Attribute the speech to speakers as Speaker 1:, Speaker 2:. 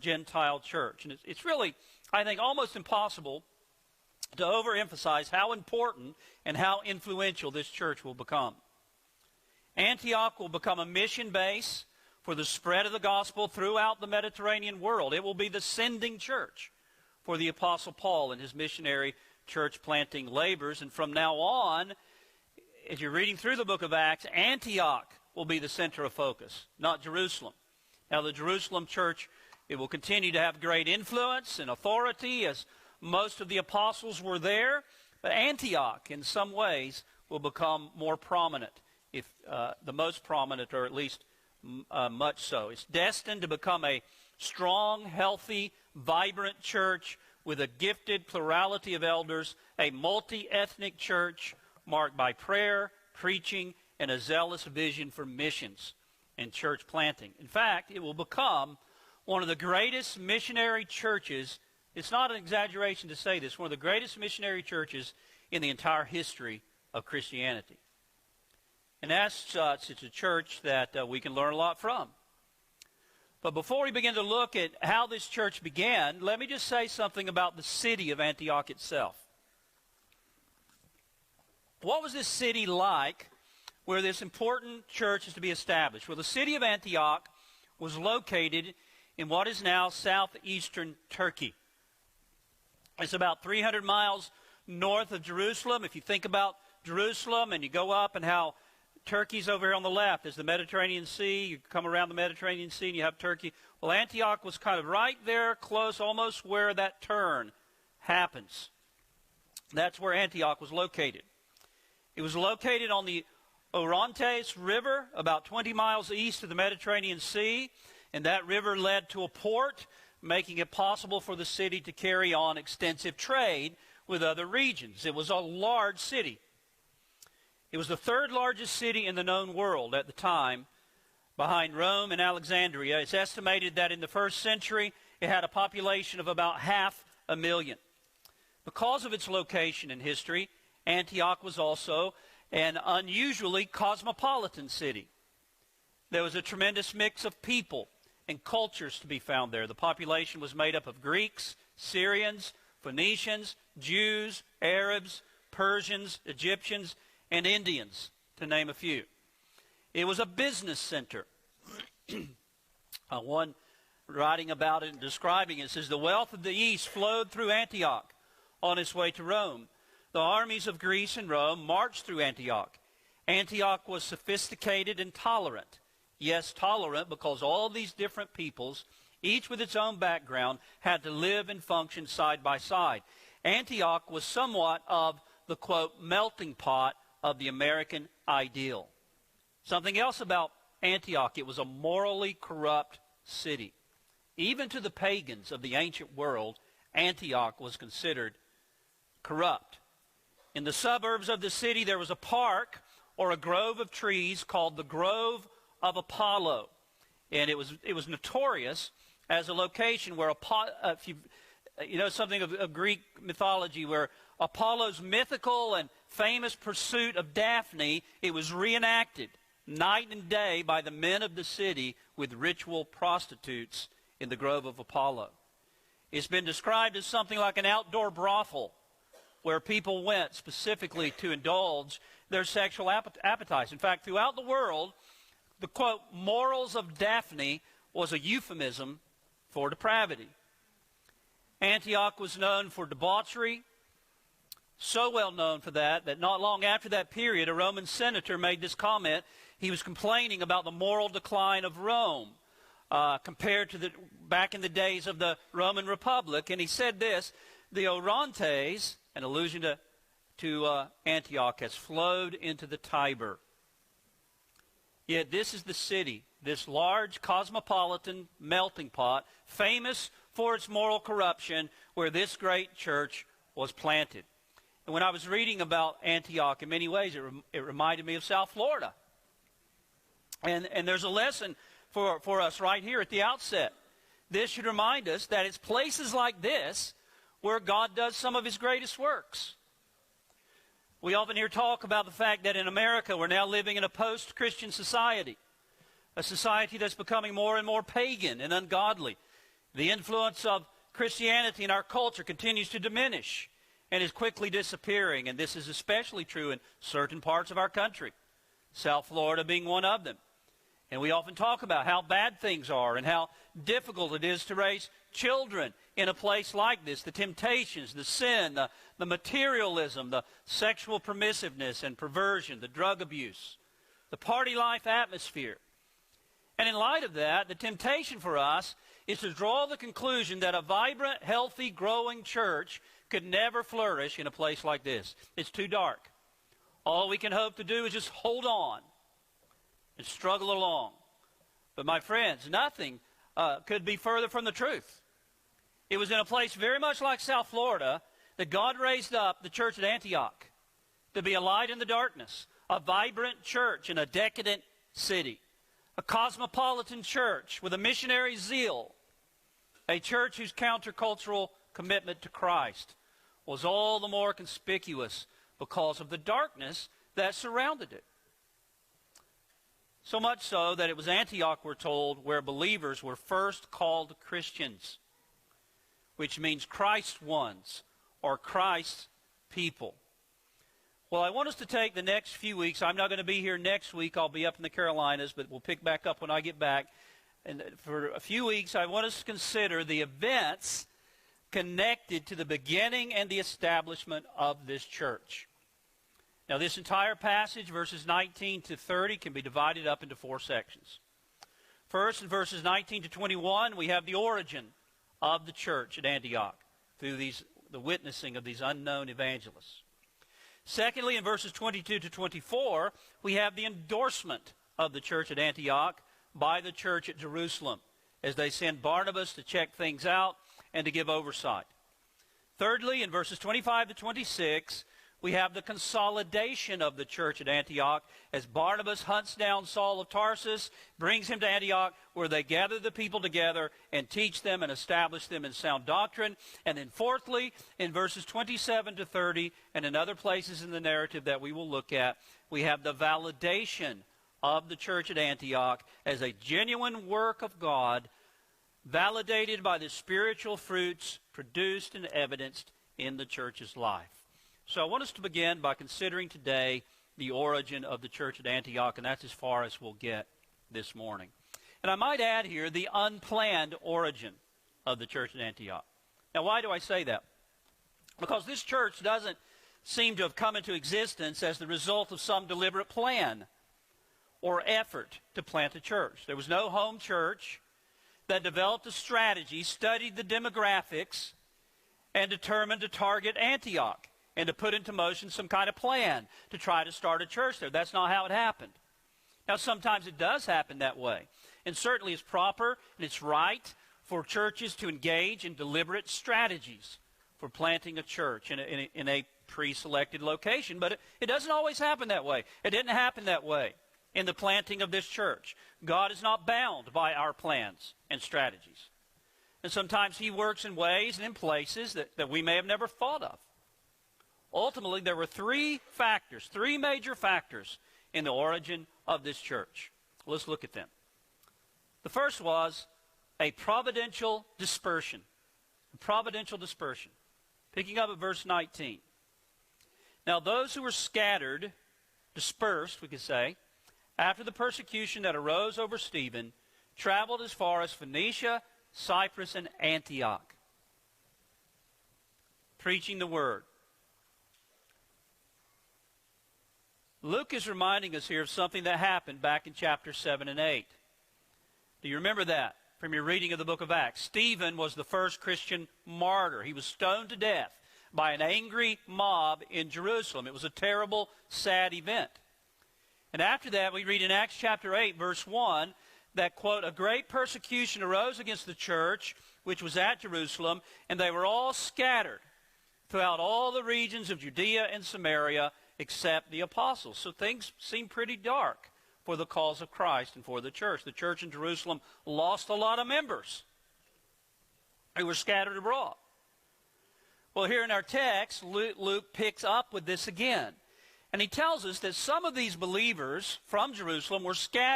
Speaker 1: Gentile church. And it's really, I think, almost impossible to overemphasize how important and how influential this church will become. Antioch will become a mission base for the spread of the gospel throughout the Mediterranean world. It will be the sending church for the Apostle Paul and his missionary church planting labors. And from now on, as you're reading through the book of Acts, Antioch will be the center of focus, not Jerusalem. Now, the Jerusalem church, it will continue to have great influence and authority as most of the apostles were there. But Antioch, in some ways, will become more prominent, if the most prominent, or at least much so. It's destined to become a strong, healthy, vibrant church with a gifted plurality of elders, a multi-ethnic church marked by prayer, preaching, and a zealous vision for missions and church planting. In fact, it will become one of the greatest missionary churches. It's not an exaggeration to say this, one of the greatest missionary churches in the entire history of Christianity. And as such, it's a church that we can learn a lot from. But before we begin to look at how this church began, let me just say something about the city of Antioch itself. What was this city like where this important church is to be established? Well, the city of Antioch was located in what is now southeastern Turkey. It's about 300 miles north of Jerusalem. If you think about Jerusalem and you go up and how Turkey's over here on the left, there's the Mediterranean Sea. You come around the Mediterranean Sea and you have Turkey. Well, Antioch was kind of right there, close, almost where that turn happens. That's where Antioch was located. It was located on the Orontes River, about 20 miles east of the Mediterranean Sea, and that river led to a port, making it possible for the city to carry on extensive trade with other regions. It was a large city. It was the third largest city in the known world at the time, behind Rome and Alexandria. It's estimated that in the first century, it had a population of about 500,000. Because of its location in history, Antioch was also an unusually cosmopolitan city. There was a tremendous mix of people and cultures to be found there. The population was made up of Greeks, Syrians, Phoenicians, Jews, Arabs, Persians, Egyptians, and Indians, to name a few. It was a business center. One writing about it and describing it says, the wealth of the East flowed through Antioch on its way to Rome. The armies of Greece and Rome marched through Antioch. Antioch was sophisticated and tolerant. Yes, tolerant because all these different peoples, each with its own background, had to live and function side by side. Antioch was somewhat of the, quote, melting pot of the American ideal. Something else about Antioch, it was a morally corrupt city. Even to the pagans of the ancient world, Antioch was considered corrupt. In the suburbs of the city, there was a park or a grove of trees called the Grove of Apollo. And it was notorious as a location where, if you know something of Greek mythology, where Apollo's mythical and famous pursuit of Daphne, it was reenacted night and day by the men of the city with ritual prostitutes in the Grove of Apollo. It's been described as something like an outdoor brothel where people went specifically to indulge their sexual appetites. In fact, throughout the world, the, quote, morals of Daphne was a euphemism for depravity. Antioch was known for debauchery, so well known for that not long after that period, a Roman senator made this comment. He was complaining about the moral decline of Rome compared to back in the days of the Roman Republic. And he said this, the Orontes, an allusion to Antioch, has flowed into the Tiber. Yet this is the city, this large cosmopolitan melting pot, famous for its moral corruption, where this great church was planted. And when I was reading about Antioch, in many ways, it reminded me of South Florida. And there's a lesson for us right here at the outset. This should remind us that it's places like this where God does some of his greatest works. We often hear talk about the fact that in America we're now living in a post-Christian society, a society that's becoming more and more pagan and ungodly. The influence of Christianity in our culture continues to diminish and is quickly disappearing, and this is especially true in certain parts of our country, South Florida being one of them. And we often talk about how bad things are and how difficult it is to raise children in a place like this. The temptations, the sin, the materialism, the sexual permissiveness and perversion, the drug abuse, the party life atmosphere. And in light of that, the temptation for us is to draw the conclusion that a vibrant, healthy, growing church could never flourish in a place like this. It's too dark. All we can hope to do is just hold on and struggle along. But my friends, nothing could be further from the truth. It was in a place very much like South Florida that God raised up the church at Antioch to be a light in the darkness, a vibrant church in a decadent city, a cosmopolitan church with a missionary zeal, a church whose countercultural commitment to Christ was all the more conspicuous because of the darkness that surrounded it. So much so that it was Antioch, we're told, where believers were first called Christians, which means Christ's ones or Christ's people. Well, I want us to take the next few weeks. I'm not going to be here next week. I'll be up in the Carolinas, but we'll pick back up when I get back. And for a few weeks, I want us to consider the events connected to the beginning and the establishment of this church. Now, this entire passage, verses 19 to 30, can be divided up into four sections. First, in verses 19 to 21, we have the origin of the church at Antioch through the witnessing of these unknown evangelists. Secondly, in verses 22 to 24, we have the endorsement of the church at Antioch by the church at Jerusalem as they send Barnabas to check things out and to give oversight. Thirdly, in verses 25 to 26, we have the consolidation of the church at Antioch as Barnabas hunts down Saul of Tarsus, brings him to Antioch, where they gather the people together and teach them and establish them in sound doctrine. And then fourthly, in verses 27 to 30, and in other places in the narrative that we will look at, we have the validation of the church at Antioch as a genuine work of God, validated by the spiritual fruits produced and evidenced in the church's life. So I want us to begin by considering today the origin of the church at Antioch, and that's as far as we'll get this morning. And I might add here the unplanned origin of the church at Antioch. Now, why do I say that? Because this church doesn't seem to have come into existence as the result of some deliberate plan or effort to plant a church. There was no home church that developed a strategy, studied the demographics, and determined to target Antioch and to put into motion some kind of plan to try to start a church there. That's not how it happened. Now, sometimes it does happen that way. And certainly it's proper and it's right for churches to engage in deliberate strategies for planting a church in a pre-selected location. But it doesn't always happen that way. It didn't happen that way in the planting of this church. God is not bound by our plans and strategies. And sometimes he works in ways and in places that we may have never thought of. Ultimately, there were three major factors in the origin of this church. Let's look at them. The first was a providential dispersion. A providential dispersion. Picking up at verse 19. Now, those who were scattered, dispersed, we could say, after the persecution that arose over Stephen, traveled as far as Phoenicia, Cyprus, and Antioch, preaching the word. Luke is reminding us here of something that happened back in chapter 7 and 8. Do you remember that from your reading of the book of Acts? Stephen was the first Christian martyr. He was stoned to death by an angry mob in Jerusalem. It was a terrible, sad event. And after that, we read in Acts chapter 8, verse 1, that, quote, a great persecution arose against the church, which was at Jerusalem, and they were all scattered throughout all the regions of Judea and Samaria, except the apostles. So things seem pretty dark for the cause of Christ and for the church. The church in Jerusalem lost a lot of members who were scattered abroad. Well, here in our text, Luke picks up with this again. And he tells us that some of these believers from Jerusalem were scattered